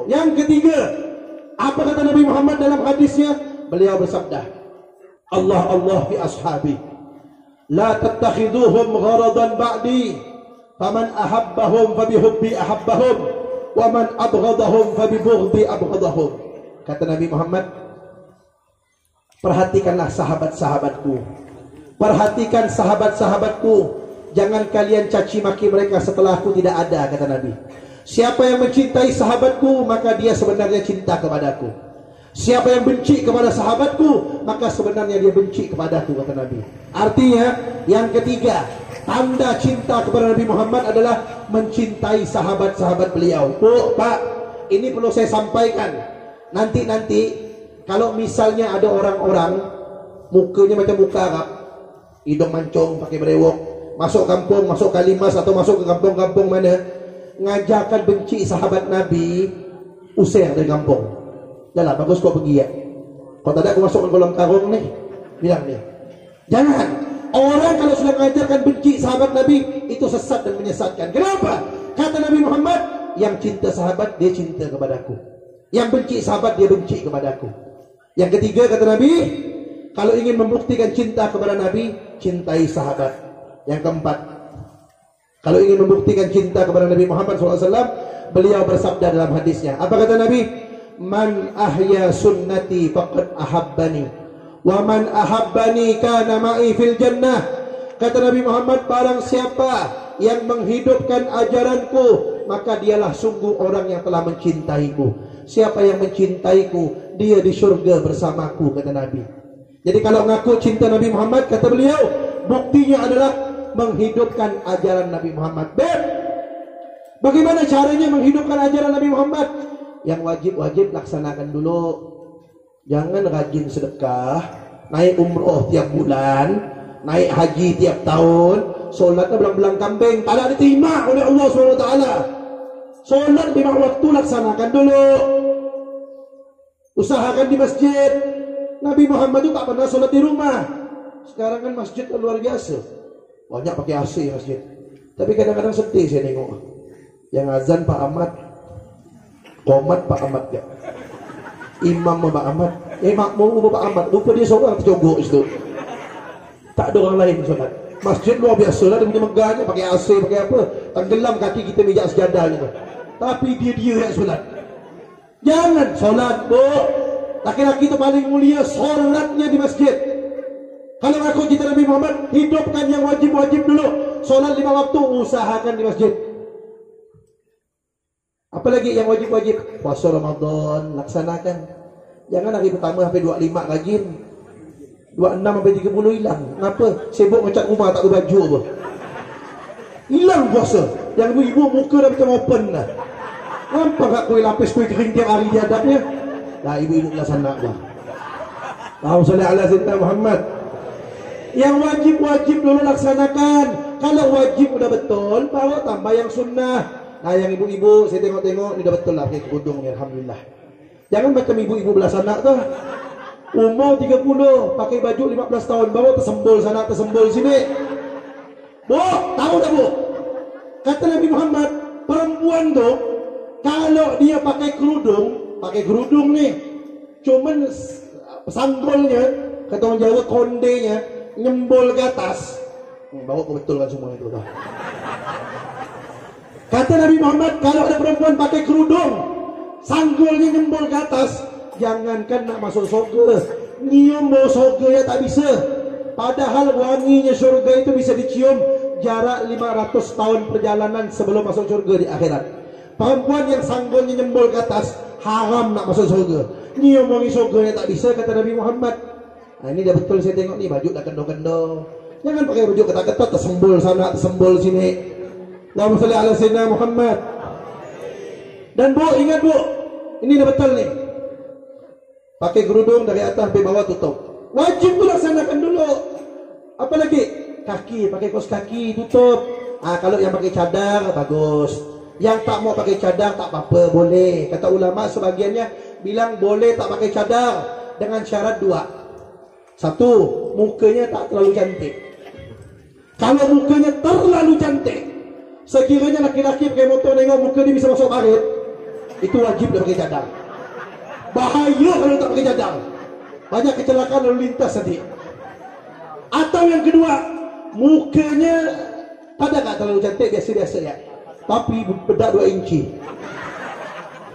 Yang ketiga, apa kata Nabi Muhammad dalam hadisnya? Beliau bersabda, Allah fi ashabi, la tattakhiduhum gharadan ba'di, faman ahabbahum fabihubbi ahabbahum, wa man abghadahum fabibughdi abghadahum. Kata Nabi Muhammad, perhatikanlah sahabat-sahabatku, perhatikan sahabat-sahabatku, jangan kalian caci maki mereka setelah aku tidak ada, kata Nabi. Siapa yang mencintai sahabatku, maka dia sebenarnya cinta kepadaku. Siapa yang benci kepada sahabatku, maka sebenarnya dia benci kepadaku, kata Nabi. Artinya, yang ketiga, tanda cinta kepada Nabi Muhammad adalah mencintai sahabat-sahabat beliau. Oh, Pak, ini perlu saya sampaikan. Nanti kalau misalnya ada orang-orang mukanya macam muka Arab, hidung mancung, pakai berewok, masuk kampung, masuk Kalimas atau masuk ke kampung-kampung mana, ngajarkan benci sahabat Nabi, usir dari kampung. Dah lah, bagus kau pergi ya. Kau tak ada aku masuk ke kolam karung nih, bilang dia. Jangan. Orang kalau sudah mengajarkan benci sahabat Nabi, itu sesat dan menyesatkan. Kenapa? Kata Nabi Muhammad, yang cinta sahabat, dia cinta kepadaku. Yang benci sahabat, dia benci kepadaku. Yang ketiga, kata Nabi, kalau ingin membuktikan cinta kepada Nabi, cintai sahabat. Yang keempat, kalau ingin membuktikan cinta kepada Nabi Muhammad SAW, beliau bersabda dalam hadisnya. Apa kata Nabi? Man ahya sunnati faqad ahabbani, wa man ahabbani kana ma'i fil jannah. Kata Nabi Muhammad, barang siapa yang menghidupkan ajaranku, maka dialah sungguh orang yang telah mencintaiku. Siapa yang mencintaiku, dia di surga bersamaku, kata Nabi. Jadi kalau ngaku cinta Nabi Muhammad, kata beliau, buktinya adalah menghidupkan ajaran Nabi Muhammad. Bagaimana caranya menghidupkan ajaran Nabi Muhammad? Yang wajib-wajib laksanakan dulu. Jangan rajin sedekah, naik umroh tiap bulan, naik haji tiap tahun, solatnya belang-belang kambing, tak diterima oleh Allah SWT. Solat 5 waktu laksanakan dulu. Usahakan di masjid. Nabi Muhammad itu tak pernah solat di rumah. Sekarang kan masjid luar biasa, banyak pakai AC masjid. Tapi kadang-kadang sedih saya tengok, yang azan Pak Ahmad, qomat Pak Ahmad ya, imam Pak Ahmad, makmum Pak Ahmad, lupa dia seorang terjogok itu. Tak ada orang lain solat. Masjid luar biasa lah, dia punya megahnya, pakai AC, pakai apa, tenggelam kaki kita mijak sejadah gitu. Tapi dia yang solat. Jangan solat, Bu. Laki-laki itu paling mulia solatnya di masjid. Kalau aku cinta Nabi Muhammad, hidupkan yang wajib-wajib dulu. Solat 5 waktu, usahakan di masjid. Apalagi yang wajib-wajib, puasa Ramadan, laksanakan. Jangan hari pertama sampai 25 rajin, 26 sampai 30 hilang. Kenapa? Sibuk ngecat rumah, tak ada baju apa. Hilang puasa. Yang ibu-ibu muka dah macam open dah. Nampak tak kuih lapis, kuih kering tiap hari di hadapnya? Dah ibu-ibu laksanakan lah. Allahumma ala sayyidina Muhammad. Yang wajib-wajib dulu laksanakan. Kalau wajib udah betul, baru tambah yang sunnah. Nah yang ibu-ibu, saya tengok-tengok, ini udah betul lah pakai kerudung ni, alhamdulillah. Jangan macam ibu-ibu belah sana tu, umur 30, pakai baju 15 tahun, baru tersembul sana, tersembul sini. Bu, tahu tak bu? Kata Nabi Muhammad, perempuan tu, kalau dia pakai kerudung ni, cuman sanggolnya, kata orang Jawa, kondenya, nyembol ke atas. Bawa kau betul kan semua itu dah. Kata Nabi Muhammad, kalau ada perempuan pakai kerudung, sanggulnya nyembol ke atas, jangankan nak masuk surga, nyium bau surga ya tak bisa. Padahal wanginya surga itu bisa dicium jarak 500 tahun perjalanan sebelum masuk surga di akhirat. Perempuan yang sanggulnya nyembol ke atas, haram nak masuk surga. Nyium wangi surga ya tak bisa, kata Nabi Muhammad. Nah, ini dah betul saya tengok ni, baju dah kendor-kendor. Jangan pakai baju ketat-ketat, tersembul sana, tersembul sini. Allahumma shalli ala sayyidina Muhammad. Dan bu, ingat bu, ini dah betul nih. Pakai kerudung dari atas sampai bawah tutup. Wajib tu laksanakan dulu. Apalagi kaki, pakai kaos kaki tutup. Kalau yang pakai cadar bagus. Yang tak mau pakai cadar tak apa-apa, boleh. Kata ulama sebagiannya bilang boleh tak pakai cadar dengan syarat 2. 1, mukanya tak terlalu cantik. Kalau mukanya terlalu cantik, sekiranya laki-laki pakai motor nengok muka dia bisa masuk parit, itu wajib dia pakai cadar. Bahaya kalau tak pakai cadar. Banyak kecelakaan lalu lintas nanti. Atau yang kedua, mukanya pada tak terlalu cantik, biasa-biasa ya. Tapi bedak 2 inci.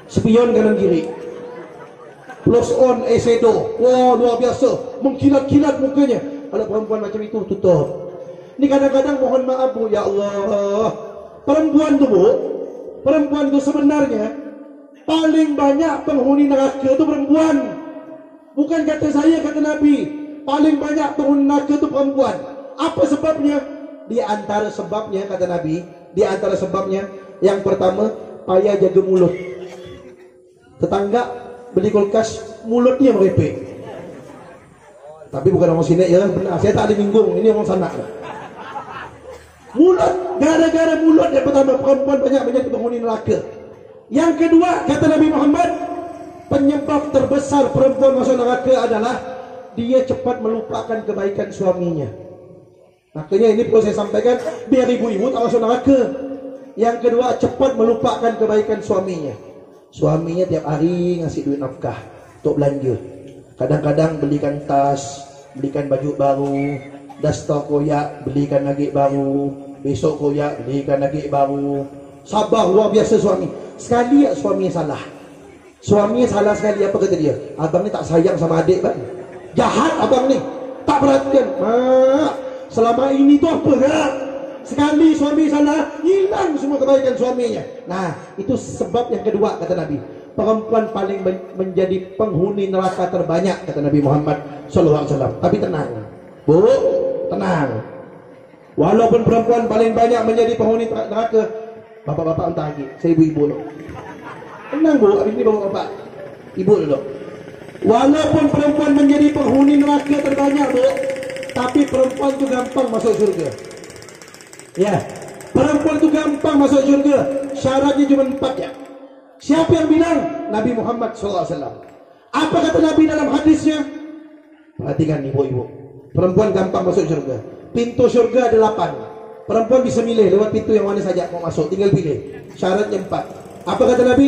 Spion kanan kiri. Plus on eyeshadow. Wah, luar biasa. Mengkilat-kilat mukanya. Kalau perempuan macam itu, tutup. Ini kadang-kadang mohon maaf Bu, ya Allah. Perempuan itu sebenarnya paling banyak penghuni neraka itu perempuan. Bukan kata saya, kata Nabi. Paling banyak penghuni neraka itu perempuan. Apa sebabnya? Di antara sebabnya, kata Nabi, di antara sebabnya, yang pertama, payah jaga mulut. Tetangga beli kulkas, mulutnya merepek. Tapi bukan orang sini ya, benar. Saya tak ada minggung, ini orang sana. Mulut, gara-gara mulut yang pertama, perempuan banyak menjadi penghuni neraka. Yang kedua, kata Nabi Muhammad, penyebab terbesar perempuan masuk neraka adalah dia cepat melupakan kebaikan suaminya. Makanya ini perlu saya sampaikan, biar ibu-ibu tak masuk neraka. Yang kedua, cepat melupakan kebaikan suaminya. Suaminya tiap hari ngasih duit nafkah untuk belanja. Kadang-kadang belikan tas, belikan baju baru, daster koyak, belikan lagi baru, besok koyak, belikan lagi baru. Sabar luar biasa suami. Sekali ya suaminya salah. Suaminya salah sekali, apa kata dia? Abang ni tak sayang sama adik bang. Jahat abang ni, tak perhatian. Selama ini tu apa tak? Sekali suami salah, hilang semua kebaikan suaminya. Nah, itu sebab yang kedua, kata Nabi. Perempuan paling menjadi penghuni neraka terbanyak, kata Nabi Muhammad SAW. Tapi tenang, Bu, tenang. Walaupun perempuan paling banyak menjadi penghuni neraka, bapak-bapak entah lagi, saya ibu-ibu dulu. Tenang Bu, habis ini bapak-bapak, ibu dulu. Walaupun perempuan menjadi penghuni neraka terbanyak, Bu, tapi perempuan itu gampang masuk surga. Ya, perempuan itu gampang masuk surga. Syaratnya cuma 4 ya. Siapa yang bilang? Nabi Muhammad SAW. Apa kata Nabi dalam hadisnya? Perhatikan ibu-ibu. Perempuan gampang masuk surga. Pintu surga ada 8. Perempuan bisa milih lewat pintu yang mana saja mau masuk. Tinggal pilih. Syaratnya 4. Apa kata Nabi?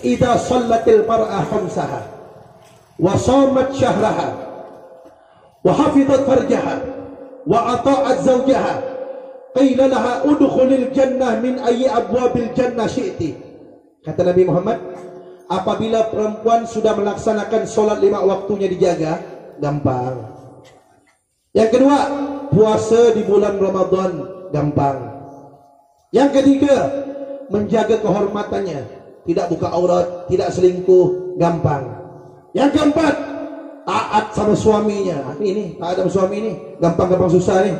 Idza shallatil mar'a khamsaha wa shamat syahraha wa hafizat farjaha wa ata'at zawjaha qila laha udkhulil jannah min ayyi abwabil jannah syi'ti. Kata Nabi Muhammad, apabila perempuan sudah melaksanakan solat 5 waktunya dijaga, gampang. Yang kedua, puasa di bulan Ramadan, gampang. Yang ketiga, menjaga kehormatannya, tidak buka aurat, tidak selingkuh, gampang. Yang keempat, taat sama suaminya. Ini taat sama suami ini gampang-gampang susah nih.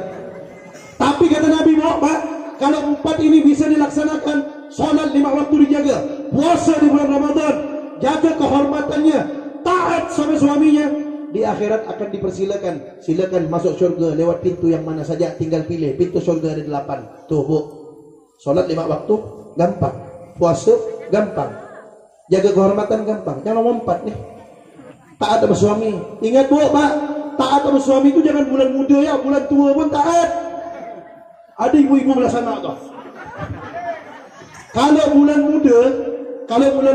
Tapi kata Nabi Muhammad, kalau 4 ini bisa dilaksanakan, solat 5 waktu dijaga, puasa di bulan Ramadan, jaga kehormatannya, taat sama suaminya, di akhirat akan dipersilakan. Silakan masuk surga lewat pintu yang mana saja, tinggal pilih. Pintu surga ada 8. Tuh Bu, solat 5 waktu gampang, puasa gampang, jaga kehormatan gampang. Yang nomor 4 nih, taat sama suami. Ingat Bu, Pak, taat sama suami itu jangan bulan muda ya, bulan tua pun taat. Ada ibu-ibu belah sana tuh. Kalau bulan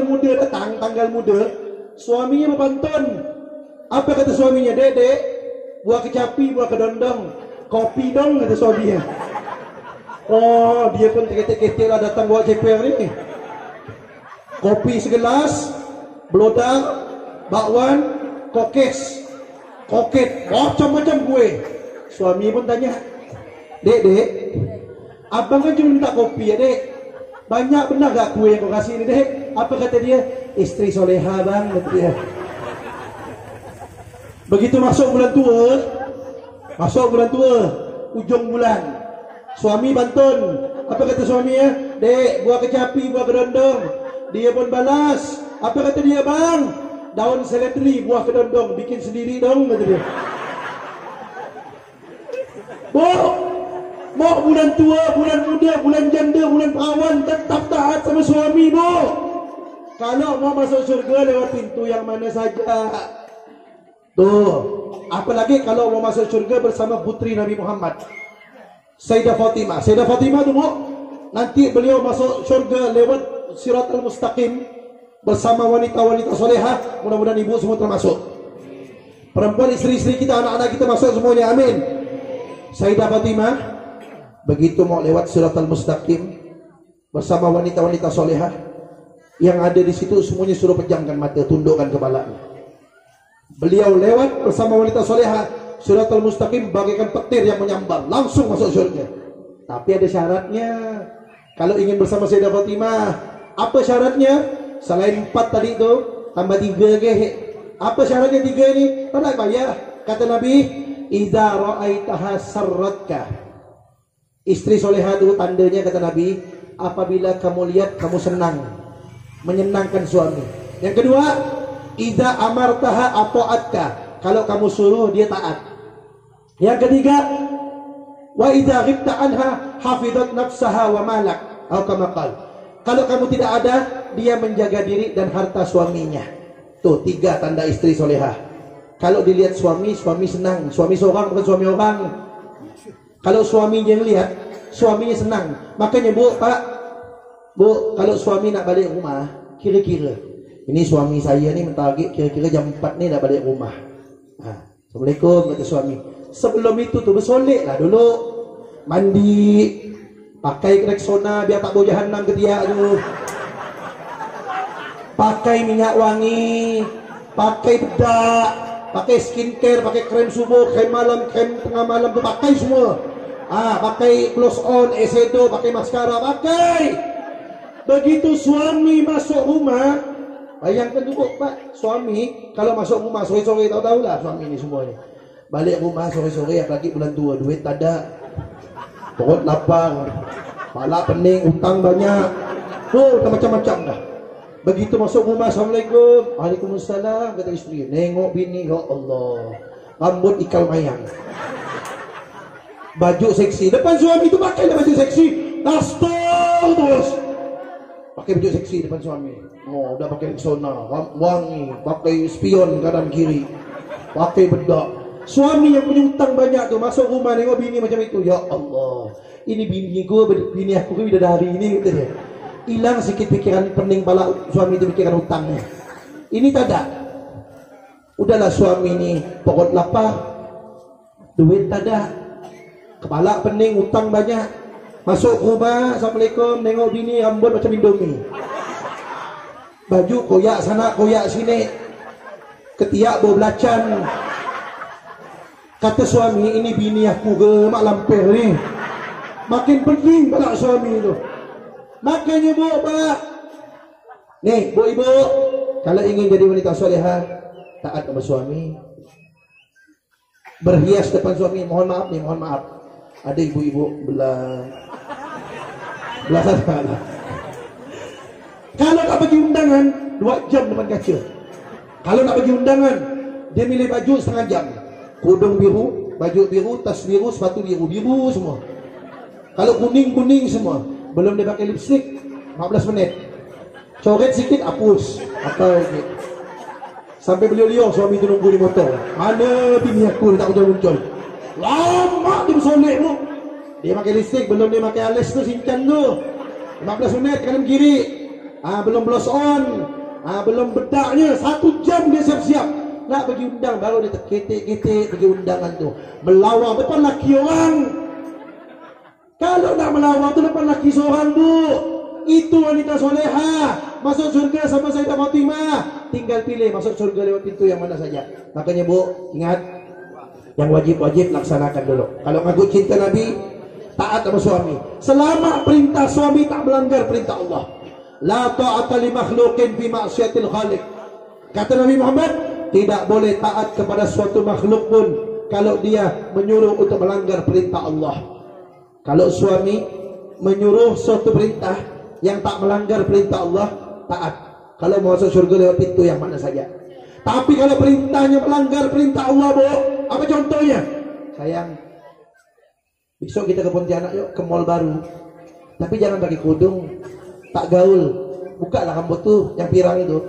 muda datang, tanggal muda, suaminya berpantun. Apa kata suaminya? Dedek, buah kecapi, buah kedondong, kopi dong, kata suaminya. Oh, dia pun ketik-ketik lah datang bawa ceper ni. Kopi segelas, belodang, bakwan, kokes, koket, macam-macam kue. Suami pun tanya, Dek, abang kan cuma minta kopi ya Dek, banyak benar gak kue yang kau kasih ini Dek? Apa kata dia? Istri soleha bang, kata dia. Begitu masuk bulan tua, ujung bulan, suami bantun. Apa kata suaminya? Dek, buah kecapi, buah kedondong. Dia pun balas. Apa kata dia? Bang, daun seledri, buah kedondong, bikin sendiri dong, kata dia. Mau bulan tua, bulan muda, bulan janda, bulan perawan, tetap taat sama suami, Bu. Kalau mau masuk surga lewat pintu yang mana saja. Tuh, apalagi kalau mau masuk surga bersama putri Nabi Muhammad, Sayyidah Fatimah. Sayyidah Fatimah tu Bu, nanti beliau masuk surga lewat Siratal Mustaqim. bersama wanita-wanita solehah. Mudah-mudahan ibu semua termasuk. Perempuan, istri-istri kita, anak-anak kita masuk semuanya, amin. Sayyidah Fatimah begitu mau lewat Siratal Mustaqim bersama wanita-wanita solehah, yang ada di situ semuanya suruh pejamkan mata, tundukkan kepalanya. Beliau lewat bersama wanita solehah, Siratal Mustaqim bagaikan petir yang menyambar, langsung masuk surga. Tapi ada syaratnya. Kalau ingin bersama Sayyidah Fatimah, apa syaratnya? Selain 4 tadi itu, tambah 3 ke. Apa syaratnya 3 ini? Tak payah. Kata Nabi, idza ra'aitaha sarratka. Istri solehah itu tandanya, kata Nabi, apabila kamu lihat kamu senang, menyenangkan suami. Yang kedua, idza amartaha ata'atka. Kalau kamu suruh dia taat. Yang ketiga, wa idza ghibta anha hafizat nafsaha wa malak. Atau kama qala. Kalau kamu tidak ada, dia menjaga diri dan harta suaminya. Tuh 3 tanda istri solehah. Kalau dilihat suami, suami senang. Suami seorang bukan suami orang. Kalau suaminya lihat, suaminya senang. Makanya bu, pak, bu, kalau suami nak balik rumah, kira-kira ini suami saya ni mentarget kira-kira jam 4 ni nak balik rumah. Assalamualaikum, kata suami. Sebelum itu tuh bersolek lah dulu, mandi, pakai Rexona biar tak bau jahanam ke dia tu, pakai minyak wangi, pakai bedak, pakai skincare, pakai krem subuh, krem malam, krem tengah malam tu pakai semua. Pakai gloss on, eyeshadow, pakai maskara, pakai. Begitu suami masuk rumah, bayangkan dulu pak, suami kalau masuk rumah sore-sore, tahu-tahu lah suami ini semuanya. Balik rumah sore-sore, apalagi bulan tua, duit tak ada, perut lapar, kepala pening, utang banyak, macam-macam dah. Begitu masuk rumah, assalamualaikum, waalaikumsalam, kata istri. Nengok bini, ya Allah, rambut ikal mayang, baju seksi. Depan suami itu pakai baju seksi, daster terus, pakai baju seksi depan suami. Udah pakai Rexona, wangi, pakai spion kanan kiri, pakai bedak. Suami yang punya utang banyak tuh masuk rumah nengok bini macam itu. Ya Allah, ini bini aku ke bidadari ini, gitu dia. Hilang sikit pikiran pening pala suami itu, pikiran utangnya. Ini tak ada. Udahlah suami ini pokok lapar, duit tak ada, kepala pening, utang banyak. Masuk rumah, assalamualaikum, nengok bini rambut macam Indomie, baju koyak sana koyak sini, ketiak bau belacan. Kata suami, ini bini aku ke mak lampir ni. Makin pening pula suami itu. Makanya bu, pak, nih bu ibu, kalau ingin jadi wanita solehah, taat sama suami, berhias depan suami. Mohon maaf nih, mohon maaf, ada ibu-ibu belah sana. Kalau nak bagi undangan 2 jam depan kaca. Kalau nak bagi undangan, dia milih baju setengah jam, kudung biru, baju biru, tas biru, sepatu biru, biru semua. Kalau kuning semua. Belum dia pakai lipstick, 14 menit. Coret sikit, hapus. Apa sikit. Sampai beliau suami itu nunggu di motor. Mana bini aku tak muncul. Lama dia bersolek tu. Dia pakai lipstick, belum dia pakai alis tu, sinchan tu. 15 menit kanan kiri. Belum blouse on. Belum bedaknya. 1 jam dia siap-siap. Nak pergi undang, baru dia terketik-ketik pergi undangan tu. Melawang depan laki orang. Kalau nak melawang tu depan laki seorang bu, itu wanita soleha. Masuk surga sama Sayyidah Fatimah. Tinggal pilih masuk surga lewat pintu yang mana saja. Makanya bu, ingat, yang wajib-wajib laksanakan dulu. Kalau ngaku cinta Nabi, taat sama suami. Selama perintah suami tak melanggar perintah Allah. La ta'ata li makhluqin fi ma'siyatil khaliq. Kata Nabi Muhammad, tidak boleh taat kepada suatu makhluk pun kalau dia menyuruh untuk melanggar perintah Allah. Kalau suami menyuruh suatu perintah yang tak melanggar perintah Allah, taat. Kalau mau masuk surga lewat pintu yang mana saja. Tapi kalau perintahnya melanggar perintah Allah, bu, apa contohnya? Sayang, besok kita ke Pontianak yuk, ke mall baru. Tapi jangan pakai kerudung, tak gaul. Buka lah rambut tuh, yang pirang itu.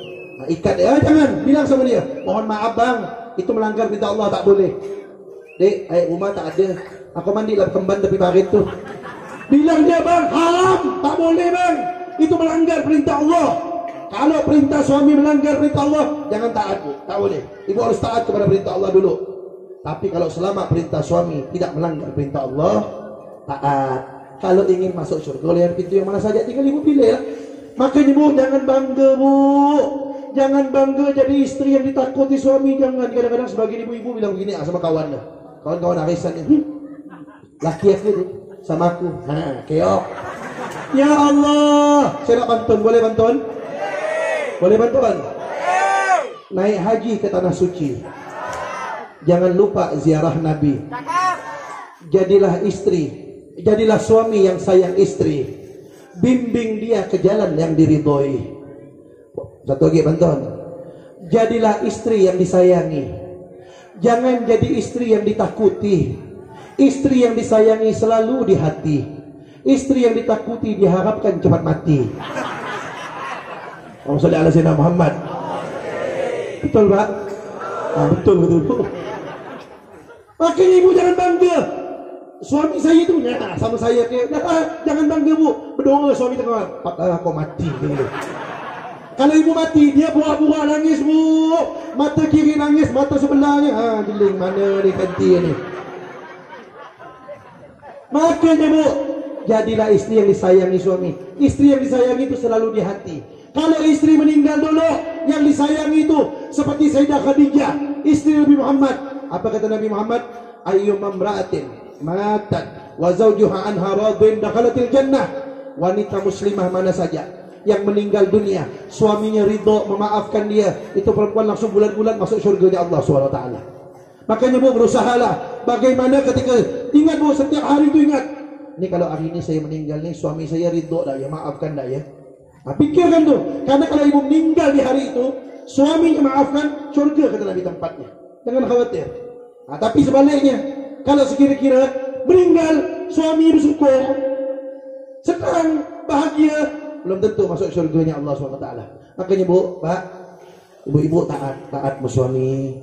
Ikat dia, jangan, bilang sama dia, mohon maaf bang, itu melanggar perintah Allah, tak boleh. Dek, air rumah tak ada, aku mandilah kemban tepi parit tuh. Bilang dia bang, haram, tak boleh bang, itu melanggar perintah Allah. Kalau perintah suami melanggar perintah Allah, jangan taat, Bu. Tak boleh. Ibu harus taat kepada perintah Allah dulu. Tapi kalau selama perintah suami tidak melanggar perintah Allah, taat. Kalau ingin masuk surga, lihat pintu yang mana saja, tinggal ibu pilih lah. Makanya Bu, jangan bangga, Bu. Jangan bangga jadi istri yang ditakuti suami. Jangan. Kadang-kadang sebagian ibu-ibu bilang begini sama kawannya, kawan-kawan arisannya, laki aku tuh sama aku, keok. Ya Allah, saya nak bantuan, boleh bantuan? Boleh bantuan? Naik haji ke tanah suci, jangan lupa ziarah Nabi. Jadilah istri, jadilah suami yang sayang istri, bimbing dia ke jalan yang diridhoi. Satu lagi bantuan, jadilah istri yang disayangi, jangan jadi istri yang ditakuti. Istri yang disayangi selalu di hati, istri yang ditakuti diharapkan cepat mati. Allahumma sholli ala sayyidina Muhammad. Betul, Pak? Betul. Makanya ibu jangan bangga. Suami saya itu sama saya kayak, jangan bangga, Bu. Berdoa suami tengah, patah kau mati gitu. Kalau ibu mati, dia buah-buah nangis, Bu. Mata kiri nangis, mata sebelahnya jeling mana ni ganti ni. Makanya, Bu, jadilah istri yang disayangi suami. Istri yang disayangi itu selalu di hati. Kalau istri meninggal dulu, yang disayangi itu seperti Sayyidah Khadijah, istri Nabi Muhammad. Apa kata Nabi Muhammad? Ayyuma imra'atin matat wa zawjuha anha radin dakhalatil jannah. Wanita muslimah mana saja yang meninggal dunia, suaminya ridho memaafkan dia, itu perempuan langsung bulan-bulan masuk syurganya Allah SWT. Makanya, Bu, berusahalah bagaimana ketika ingat, Bu, setiap hari itu ingat, ini kalau hari ini saya meninggal nih, suami saya ridho dah ya, maafkan dah ya. Pikirkan tuh, karena kalau ibu meninggal di hari itu, suaminya maafkan, syurga kata Nabi tempatnya. Jangan khawatir. Tapi sebaliknya, kalau sekira-kira meninggal, suami bersyukur, senang, bahagia, belum tentu masuk syurganya Allah SWT. Makanya, Bu, Pak, ibu-ibu taat suami,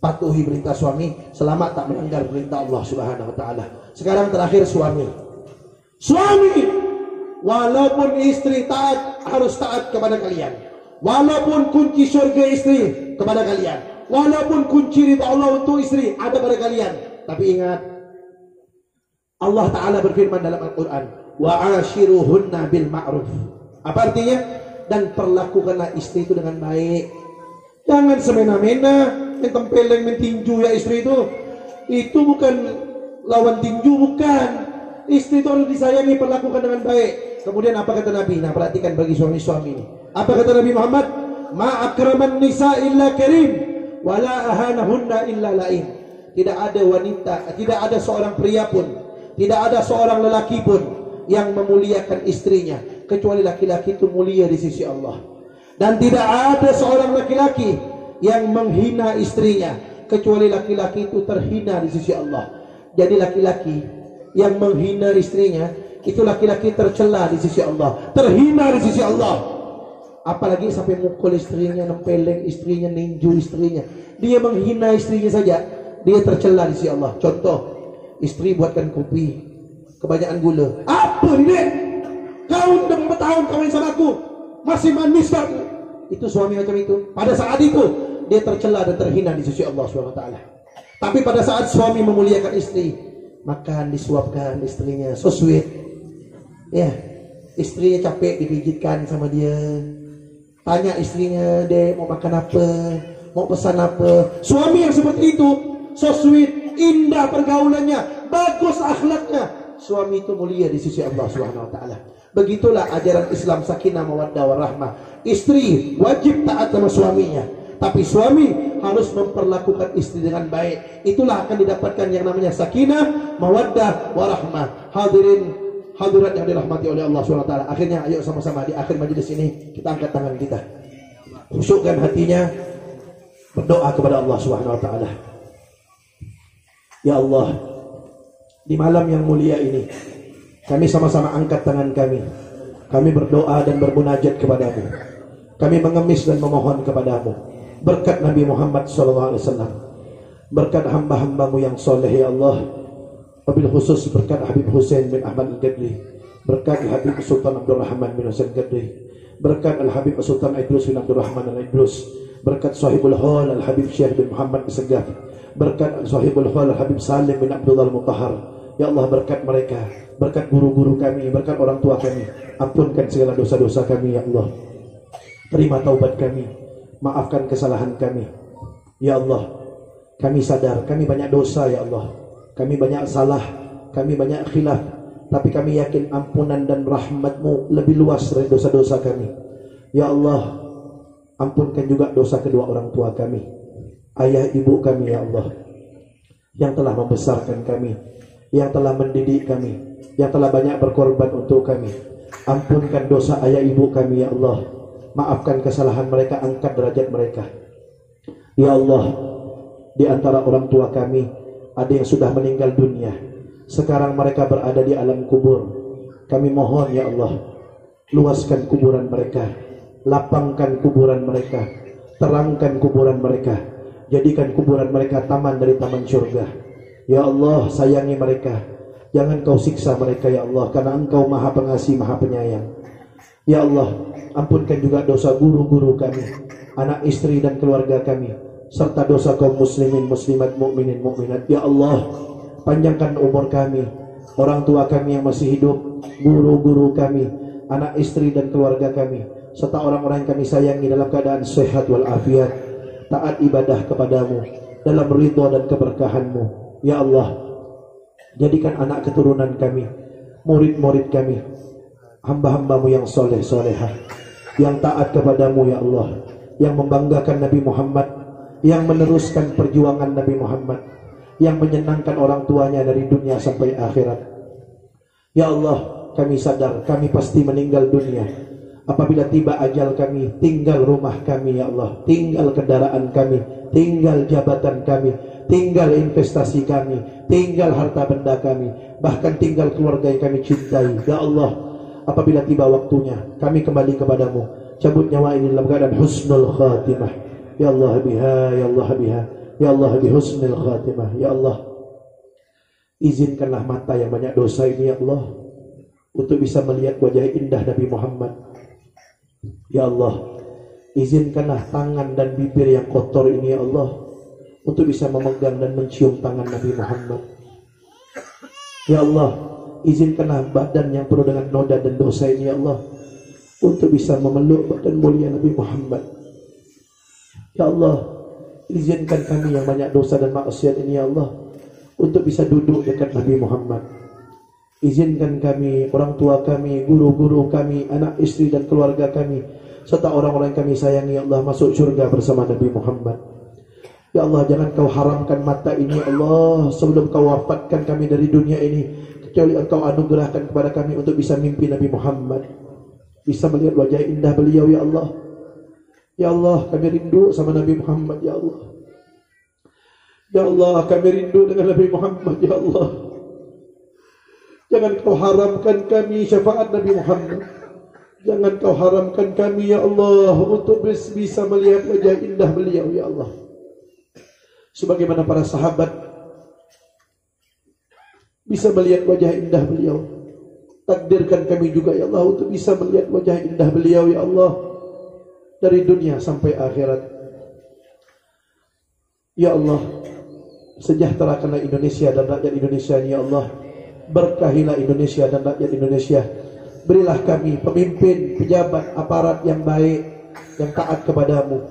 patuhi perintah suami selama tak melanggar perintah Allah Subhanahu wa taala. Sekarang terakhir suami. Walaupun istri taat, harus taat kepada kalian. Walaupun kunci surga istri kepada kalian. Walaupun kunci ridha Allah untuk istri ada pada kalian. Tapi ingat, Allah Ta'ala berfirman dalam Al-Quran, wa ashiruhunna bil ma'ruf. Apa artinya? Dan perlakukanlah istri itu dengan baik. Jangan semena-mena, mentempeleng, mentinju ya istri itu. Itu bukan lawan tinju, bukan. Istri itu harus disayangi, perlakukan dengan baik. Kemudian apa kata Nabi? Nah, perhatikan bagi suami-suami ini. Apa kata Nabi Muhammad? Ma akraman nisa illa karim, wala ahanahunna illa laim. Tidak ada wanita, tidak ada seorang pria pun, tidak ada seorang lelaki pun yang memuliakan istrinya, kecuali laki-laki itu mulia di sisi Allah. Dan tidak ada seorang laki-laki yang menghina istrinya, kecuali laki-laki itu terhina di sisi Allah. Jadi laki-laki yang menghina istrinya, itu laki-laki tercela di sisi Allah, terhina di sisi Allah. Apalagi sampai mukul istrinya, nempeleng istrinya, ninju istrinya. Dia menghina istrinya saja, dia tercela di sisi Allah. Contoh, istri buatkan kopi, kebanyakan gula. Apa ini? Kau udah berapa tahun kawin sama aku, masih manis kamu. Itu suami macam itu. Pada saat itu dia tercela dan terhina di sisi Allah SWT. Tapi pada saat suami memuliakan istri, makan disuapkan istrinya, so sweet. Ya, istrinya capek dipijitkan sama dia. Tanya istrinya, "Dek, mau makan apa? Mau pesan apa?" Suami yang seperti itu, so sweet, indah pergaulannya, bagus akhlaknya. Suami itu mulia di sisi Allah SWT. Begitulah ajaran Islam, sakinah mawaddah warahmah. Istri wajib taat sama suaminya, tapi suami harus memperlakukan istri dengan baik. Itulah akan didapatkan yang namanya sakinah mawaddah warahmah. Hadirat yang dirahmati oleh Allah SWT. Akhirnya ayo sama-sama di akhir majelis ini kita angkat tangan kita, khusyukkan hatinya, berdoa kepada Allah SWT. Ya Allah, di malam yang mulia ini kami sama-sama angkat tangan kami. Kami berdoa dan bermunajat kepadamu. Kami mengemis dan memohon kepadamu berkat Nabi Muhammad SAW, berkat hamba-hambamu yang soleh ya Allah. Wabil khusus berkat Habib Hussein bin Ahmad Al-Gadri, berkat Habib Sultan Abdul Rahman bin Hussein Gadri, berkat Al-Habib Sultan Idrus bin Abdul Rahman Al-Idrus, berkat Sahibul Hal Al-Habib Syekh bin Muhammad Segaf, berkat Sahibul Hal Al-Habib Salim bin Abdullah Al-Mutahhar. Ya Allah, berkat mereka, berkat guru-guru kami, berkat orang tua kami, ampunkan segala dosa-dosa kami ya Allah. Terima taubat kami, maafkan kesalahan kami. Ya Allah, kami sadar kami banyak dosa ya Allah, kami banyak salah, kami banyak khilaf, tapi kami yakin ampunan dan rahmat-Mu lebih luas dari dosa-dosa kami. Ya Allah, ampunkan juga dosa kedua orang tua kami, ayah ibu kami ya Allah, yang telah membesarkan kami, yang telah mendidik kami, yang telah banyak berkorban untuk kami. Ampunkan dosa ayah ibu kami ya Allah, maafkan kesalahan mereka, angkat derajat mereka. Ya Allah, di antara orang tua kami ada yang sudah meninggal dunia, sekarang mereka berada di alam kubur. Kami mohon ya Allah, luaskan kuburan mereka, lapangkan kuburan mereka, terangkan kuburan mereka, jadikan kuburan mereka taman dari taman surga. Ya Allah, sayangi mereka, jangan Kau siksa mereka ya Allah, karena Engkau Maha Pengasih, Maha Penyayang. Ya Allah, ampunkan juga dosa guru-guru kami, anak istri dan keluarga kami, serta dosa kaum muslimin, muslimat, mukminin, mukminat. Ya Allah, panjangkan umur kami, orang tua kami yang masih hidup, guru-guru kami, anak istri dan keluarga kami, serta orang-orang yang kami sayangi dalam keadaan sehat walafiat, taat ibadah kepadamu, dalam ridha dan keberkahan-Mu. Ya Allah, jadikan anak keturunan kami, murid-murid kami, hamba-hamba-Mu yang soleh solehah, yang taat kepadamu ya Allah, yang membanggakan Nabi Muhammad, yang meneruskan perjuangan Nabi Muhammad, yang menyenangkan orang tuanya dari dunia sampai akhirat. Ya Allah, kami sadar kami pasti meninggal dunia. Apabila tiba ajal kami, tinggal rumah kami ya Allah, tinggal kendaraan kami, tinggal jabatan kami, tinggal investasi kami, tinggal harta benda kami, bahkan tinggal keluarga yang kami cintai. Ya Allah, apabila tiba waktunya kami kembali kepadamu, cabut nyawa ini dalam keadaan husnul khatimah. Ya Allah biha, ya Allah biha, ya Allah bihusnil khatimah. Ya Allah, izinkanlah mata yang banyak dosa ini ya Allah, untuk bisa melihat wajah indah Nabi Muhammad. Ya Allah, izinkanlah tangan dan bibir yang kotor ini ya Allah, untuk bisa memegang dan mencium tangan Nabi Muhammad. Ya Allah, izinkanlah badan yang penuh dengan noda dan dosa ini ya Allah, untuk bisa memeluk badan mulia Nabi Muhammad. Ya Allah, izinkan kami yang banyak dosa dan maksiat ini ya Allah, untuk bisa duduk dekat Nabi Muhammad. Izinkan kami, orang tua kami, guru-guru kami, anak istri dan keluarga kami, serta orang-orang yang kami sayangi ya Allah, masuk surga bersama Nabi Muhammad. Ya Allah, jangan Kau haramkan mata ini ya Allah, sebelum Kau wafatkan kami dari dunia ini, kecuali Engkau anugerahkan kepada kami untuk bisa mimpi Nabi Muhammad, bisa melihat wajah indah beliau ya Allah. Ya Allah, kami rindu sama Nabi Muhammad ya Allah. Ya Allah, kami rindu dengan Nabi Muhammad ya Allah. Jangan Kau haramkan kami syafaat Nabi Muhammad. Jangan Kau haramkan kami ya Allah, untuk bisa melihat wajah indah beliau ya Allah. Sebagaimana para sahabat bisa melihat wajah indah beliau, takdirkan kami juga ya Allah, untuk bisa melihat wajah indah beliau ya Allah, dari dunia sampai akhirat. Ya Allah, sejahterakanlah Indonesia dan rakyat Indonesia ini ya Allah. Berkahilah Indonesia dan rakyat Indonesia. Berilah kami pemimpin, pejabat, aparat yang baik, yang taat kepadamu,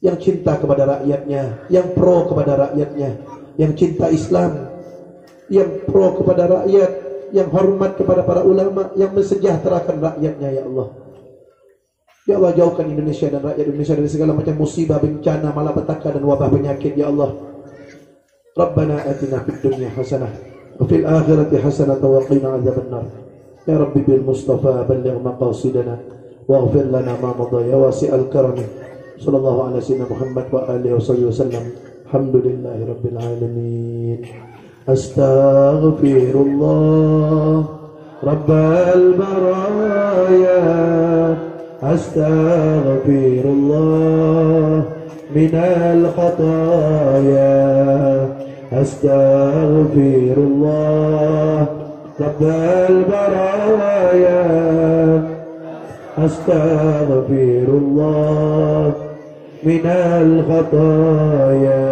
yang cinta kepada rakyatnya, yang pro kepada rakyatnya, yang cinta Islam, yang pro kepada rakyat, yang hormat kepada para ulama, yang mensejahterakan rakyatnya ya Allah. Ya Allah, jauhkan Indonesia dan rakyat Indonesia dari segala macam musibah, bencana, malapetaka dan wabah penyakit ya Allah. Rabbana atina fid dunya hasanah wa fil akhirati hasanah wa qina adzabannar. Ya Rabbi bil Mustafa balligh maqasidana waghfir lana ma madha ya wasi'al karami. Sallallahu alaihi wasallam Muhammad wa alihi wasallam. Alhamdulillahi rabbil alamin. Astaghfirullah rabbal baraya. Astaghfirullah minal khataya. Astaghfirullah rabbal baraya. astaghfirullah minal khataya.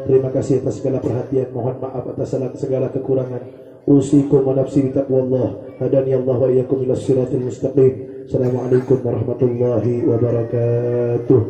Terima kasih atas segala perhatian. Mohon maaf atas segala kekurangan. Usikum wa nafsi bitaqwallah. Hadani Allah wa iyyakum ila siratal mustaqim. Assalamualaikum warahmatullahi wabarakatuh.